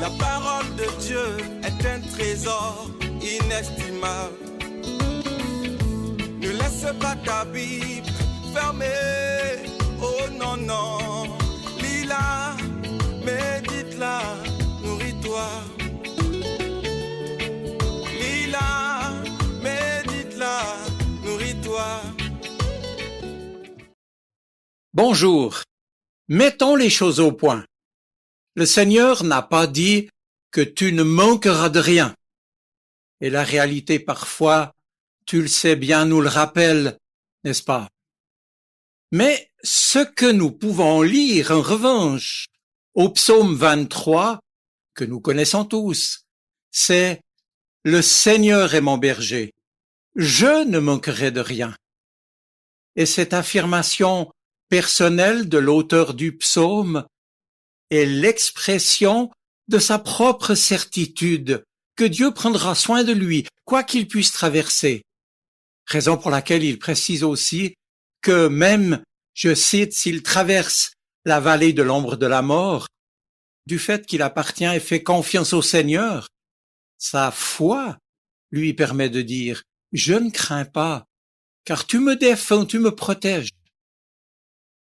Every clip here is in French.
La parole de Dieu est un trésor inestimable. Ne laisse pas ta Bible fermée. Oh non, non. Lis-la, médite-la, nourris-toi. Lis-la, médite-la, nourris-toi. Bonjour. Mettons les choses au point. Le Seigneur n'a pas dit que tu ne manqueras de rien. Et la réalité parfois, tu le sais bien, nous le rappelle, n'est-ce pas? Mais ce que nous pouvons lire en revanche au psaume 23, que nous connaissons tous, c'est « Le Seigneur est mon berger, je ne manquerai de rien ». Et cette affirmation personnelle de l'auteur du psaume est l'expression de sa propre certitude que Dieu prendra soin de lui, quoi qu'il puisse traverser. Raison pour laquelle il précise aussi que même, je cite, s'il traverse la vallée de l'ombre de la mort, du fait qu'il appartient et fait confiance au Seigneur, sa foi lui permet de dire « Je ne crains pas, car tu me défends, tu me protèges ».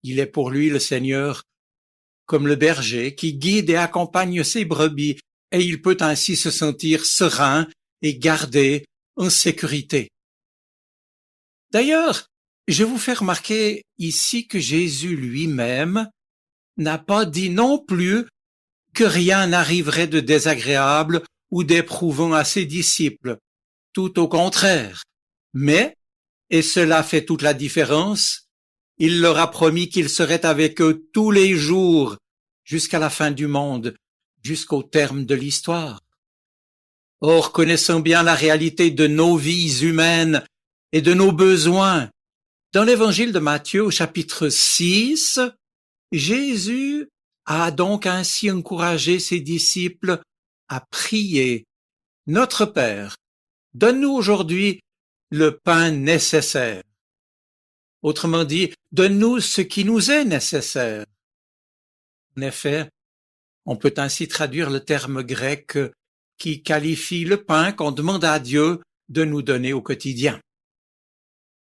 Il est pour lui, le Seigneur, comme le berger qui guide et accompagne ses brebis, et il peut ainsi se sentir serein et gardé en sécurité. D'ailleurs, je vous fais remarquer ici que Jésus lui-même n'a pas dit non plus que rien n'arriverait de désagréable ou d'éprouvant à ses disciples. Tout au contraire. Mais, et cela fait toute la différence, il leur a promis qu'il serait avec eux tous les jours jusqu'à la fin du monde, jusqu'au terme de l'histoire. Or, connaissant bien la réalité de nos vies humaines et de nos besoins, dans l'évangile de Matthieu au chapitre 6, Jésus a donc ainsi encouragé ses disciples à prier. Notre Père, donne-nous aujourd'hui le pain nécessaire. Autrement dit, donne-nous ce qui nous est nécessaire. En effet, on peut ainsi traduire le terme grec qui qualifie le pain qu'on demande à Dieu de nous donner au quotidien.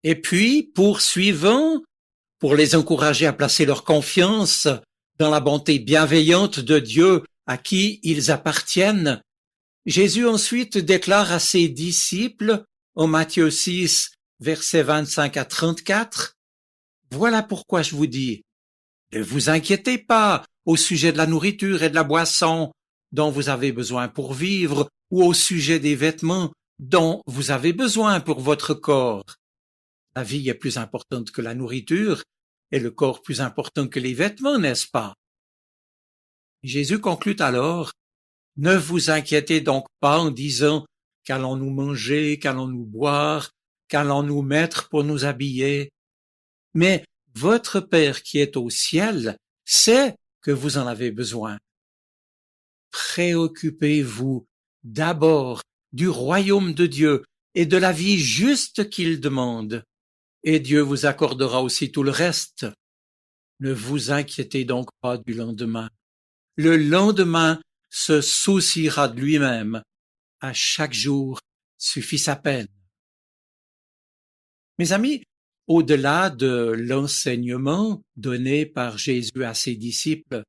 Et puis, poursuivant, pour les encourager à placer leur confiance dans la bonté bienveillante de Dieu à qui ils appartiennent, Jésus ensuite déclare à ses disciples, en Matthieu 6, versets 25 à 34, « Voilà pourquoi je vous dis, ne vous inquiétez pas au sujet de la nourriture et de la boisson dont vous avez besoin pour vivre, ou au sujet des vêtements dont vous avez besoin pour votre corps. La vie est plus importante que la nourriture, et le corps plus important que les vêtements, n'est-ce pas? » Jésus conclut alors, « Ne vous inquiétez donc pas en disant « Qu'allons-nous manger, qu'allons-nous boire, qu'allons-nous mettre pour nous habiller ?» Mais votre Père qui est au ciel sait que vous en avez besoin. Préoccupez-vous d'abord du royaume de Dieu et de la vie juste qu'il demande, et Dieu vous accordera aussi tout le reste. Ne vous inquiétez donc pas du lendemain. Le lendemain se souciera de lui-même. À chaque jour suffit sa peine. Mes amis, au-delà de l'enseignement donné par Jésus à ses disciples,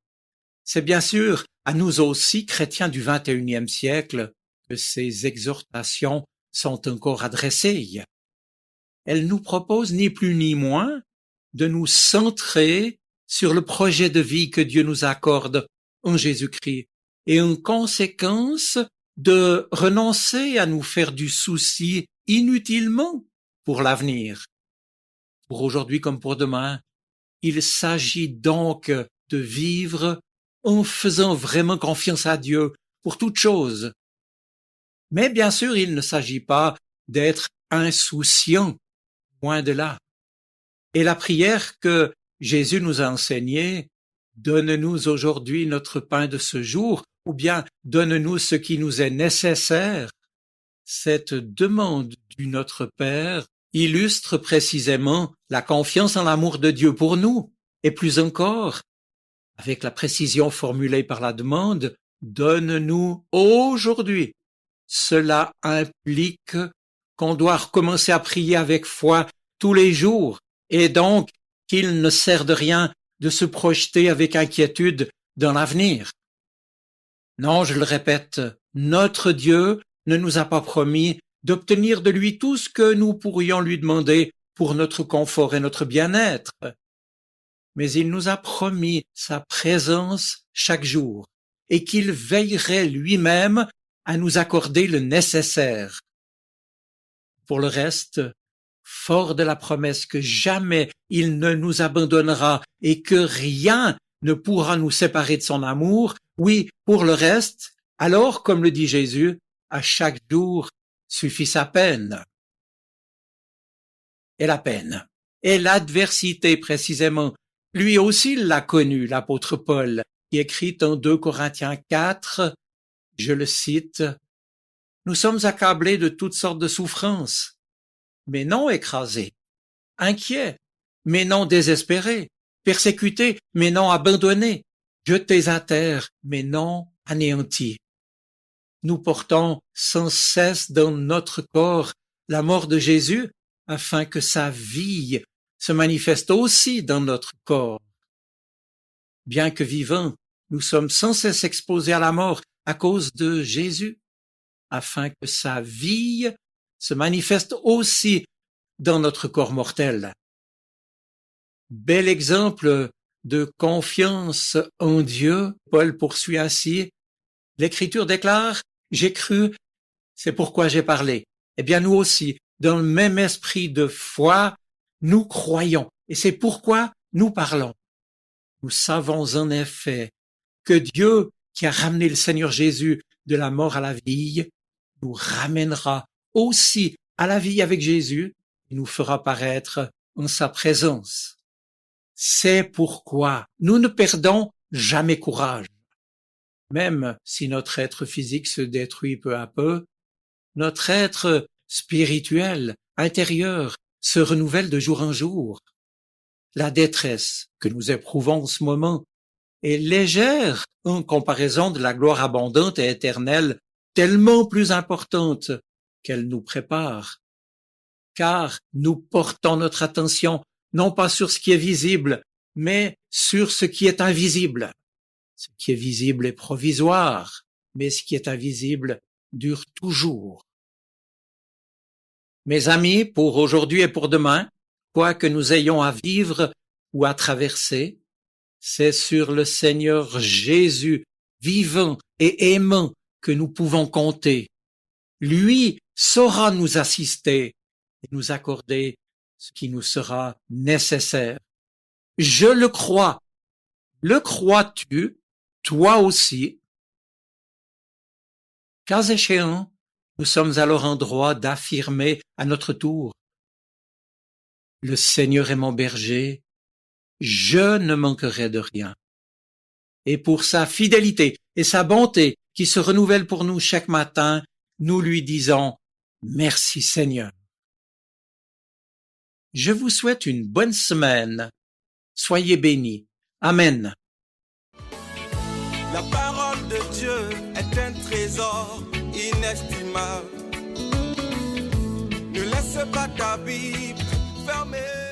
c'est bien sûr à nous aussi, chrétiens du XXIe siècle, que ces exhortations sont encore adressées. Elles nous proposent ni plus ni moins de nous centrer sur le projet de vie que Dieu nous accorde en Jésus-Christ et en conséquence de renoncer à nous faire du souci inutilement pour l'avenir. Pour aujourd'hui comme pour demain, il s'agit donc de vivre en faisant vraiment confiance à Dieu pour toute chose. Mais bien sûr, il ne s'agit pas d'être insouciant, loin de là. Et la prière que Jésus nous a enseignée, « Donne-nous aujourd'hui notre pain de ce jour » ou bien « Donne-nous ce qui nous est nécessaire », cette demande du Notre Père illustre précisément la confiance en l'amour de Dieu pour nous, et plus encore, avec la précision formulée par la demande, donne-nous aujourd'hui. Cela implique qu'on doit recommencer à prier avec foi tous les jours, et donc qu'il ne sert de rien de se projeter avec inquiétude dans l'avenir. Non, je le répète, notre Dieu ne nous a pas promis d'obtenir de lui tout ce que nous pourrions lui demander pour notre confort et notre bien-être. Mais il nous a promis sa présence chaque jour et qu'il veillerait lui-même à nous accorder le nécessaire. Pour le reste, fort de la promesse que jamais il ne nous abandonnera et que rien ne pourra nous séparer de son amour, oui, pour le reste, alors, comme le dit Jésus, à chaque jour suffit sa peine. Et la peine, et l'adversité précisément, lui aussi l'a connu, l'apôtre Paul, qui écrit en 2 Corinthiens 4, je le cite, « Nous sommes accablés de toutes sortes de souffrances, mais non écrasés, inquiets, mais non désespérés, persécutés, mais non abandonnés, jetés à terre, mais non anéantis. Nous portons sans cesse dans notre corps la mort de Jésus, afin que sa vie se manifeste aussi dans notre corps. Bien que vivants, nous sommes sans cesse exposés à la mort à cause de Jésus, afin que sa vie se manifeste aussi dans notre corps mortel. Bel exemple de confiance en Dieu, Paul poursuit ainsi. L'Écriture déclare, j'ai cru, c'est pourquoi j'ai parlé. Eh bien, nous aussi, dans le même esprit de foi, nous croyons, et c'est pourquoi nous parlons. Nous savons en effet que Dieu, qui a ramené le Seigneur Jésus de la mort à la vie, nous ramènera aussi à la vie avec Jésus et nous fera paraître en sa présence. C'est pourquoi nous ne perdons jamais courage. Même si notre être physique se détruit peu à peu, notre être spirituel, intérieur, se renouvelle de jour en jour. La détresse que nous éprouvons en ce moment est légère en comparaison de la gloire abondante et éternelle, tellement plus importante qu'elle nous prépare. Car nous portons notre attention non pas sur ce qui est visible, mais sur ce qui est invisible. Ce qui est visible est provisoire, mais ce qui est invisible dure toujours. Mes amis, pour aujourd'hui et pour demain, quoi que nous ayons à vivre ou à traverser, c'est sur le Seigneur Jésus, vivant et aimant, que nous pouvons compter. Lui saura nous assister et nous accorder ce qui nous sera nécessaire. Je le crois. Le crois-tu, toi aussi? Cas échéant, nous sommes alors en droit d'affirmer à notre tour. Le Seigneur est mon berger, je ne manquerai de rien. Et pour sa fidélité et sa bonté qui se renouvellent pour nous chaque matin, nous lui disons merci Seigneur. Je vous souhaite une bonne semaine. Soyez bénis. Amen. La parole de Dieu est un trésor inestimable. Ne laisse pas ta Bible fermée.